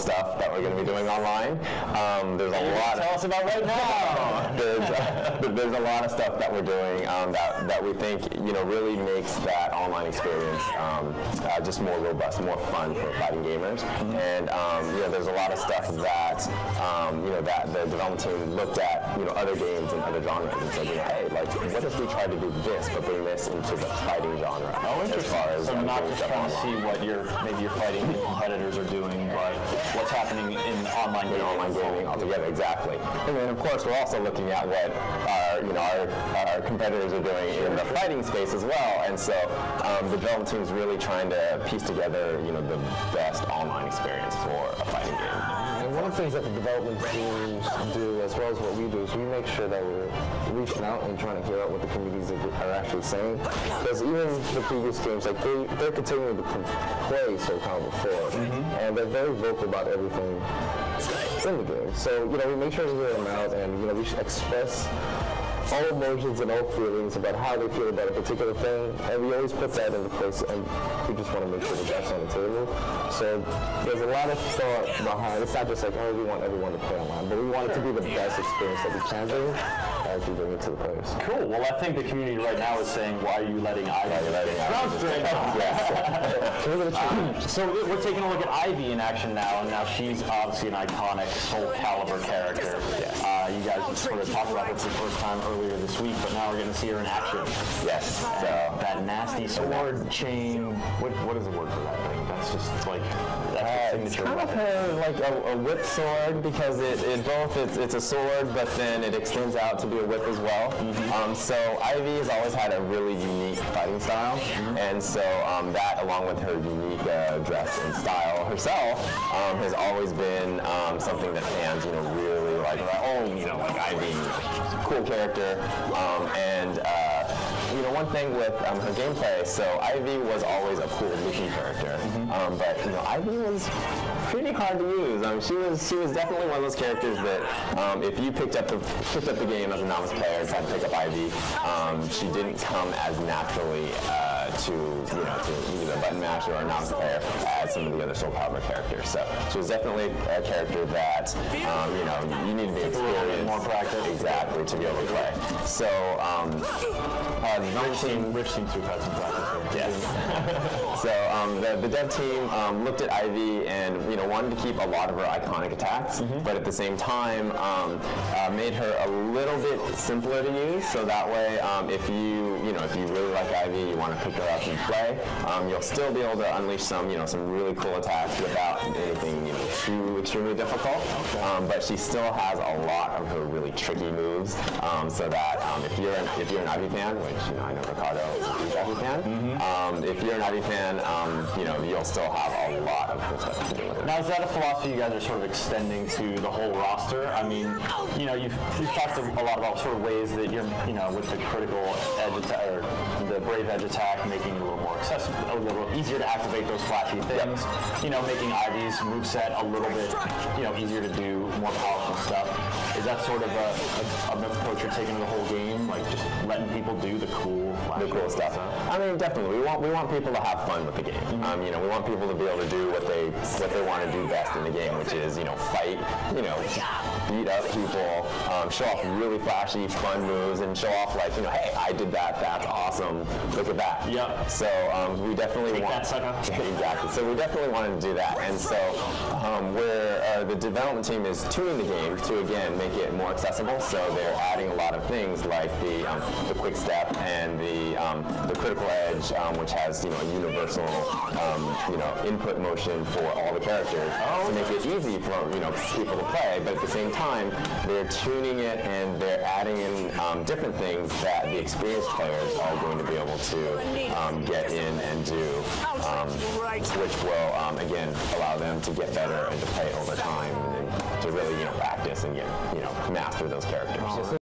stuff that we're going to be doing online. There's a lot. Tell us about right now. There's a lot of stuff that we're doing that we think really makes that online experience just more robust, more fun for fighting gamers. And there's a lot of stuff that that the development team looked at other games and other genres and said, hey, like what if we tried to do this but bring this into the fighting genre? Oh, interesting. As far as, so not just trying to see what maybe your fighting competitors are doing, but what's happening in online gaming. Online gaming altogether, exactly. And then of course we're also looking at what our competitors are doing in the fighting space as well. And so the development team is really trying to piece together the best online experience for a fighting game. And one of the things that the development teams do, as well as what we do, is we make sure that we're reaching out and trying to hear out what the communities are actually saying. Because even the previous games, like they're continuing to play Soul Calibur 4, and they're very vocal about everything in the game. So we make sure to hear them out, and we should express all emotions and all feelings about how they feel about a particular thing, and we always put that into place, and we just want to make sure that that's on the table. So there's a lot of thought behind. It's not just like, oh, we want everyone to play online, but we want it to be the best experience that we can do as we bring it to the players. Cool. Well, I think the community right now is saying, why are you letting Ivy? So we're taking a look at Ivy in action now, and now she's obviously an iconic Soul Calibur character. Yes. You guys sort of talked about her for the first time earlier this week, but now we're going to see her in action. Yes. That nasty sword chain. What is the word for that thing? That's just like that's the signature kind weapon. of like a whip sword, because it's a sword, but then it extends out to be a whip as well. So Ivy has always had a really unique fighting style, and so that, along with her unique dress and style herself, has always been something that fans really like. Like Ivy, cool character, and one thing with her gameplay, so Ivy was always a cool looking character, but Ivy was pretty hard to use. She was definitely one of those characters that if you picked up the game as a novice player and tried to pick up Ivy, she didn't come as naturally to either a button masher or a novice player as some of the other Soul Calibur characters. So she was definitely a character that you need to be experienced, more practice, exactly, to be able to play. So Rich seems to have had some practice here. Yes. So the dev team looked at Ivy and wanted to keep a lot of her iconic attacks, but at the same time made her a little bit simpler to use. So that way, if you really like Ivy, you want to pick her up and play, you'll still be able to unleash some really cool attacks without anything too extremely difficult. But she still has a lot of her really tricky moves. So that if you're an Ivy fan, which I know Ricardo is a huge Ivy fan, if you're an Ivy fan, you'll still have a lot of cool stuff to do with it. Now, is that a philosophy you guys are sort of extending to the whole roster? I mean, you've talked a lot about sort of ways that you're, with the critical edge attack, or the brave edge attack, making it a little more accessible, a little easier to activate those flashy things. Making Ivy's moveset a little bit, easier to do, more powerful stuff. Is that sort of an approach you're taking to the whole game, like just letting people do the cool stuff? I mean, definitely. We want people to have fun with the game. We want people to be able to do what they want to do best in the game, which is fight, beat up people, show off really flashy, fun moves, and show off like hey, I did that. That's awesome. Look at that. Yeah. So we definitely want that sucker. Exactly. So we definitely wanted to do that, and so the development team is tuning the game to again make it more accessible. So they're adding a lot of things like the quick step and the critical edge, which has a universal input motion for all the characters to make it easy for people to play. But at the same time, they're tuning it and they're adding in different things that the experienced players are going to be able to get in and do, which will again allow them to get better and to play over time and to really practice and get master those characters.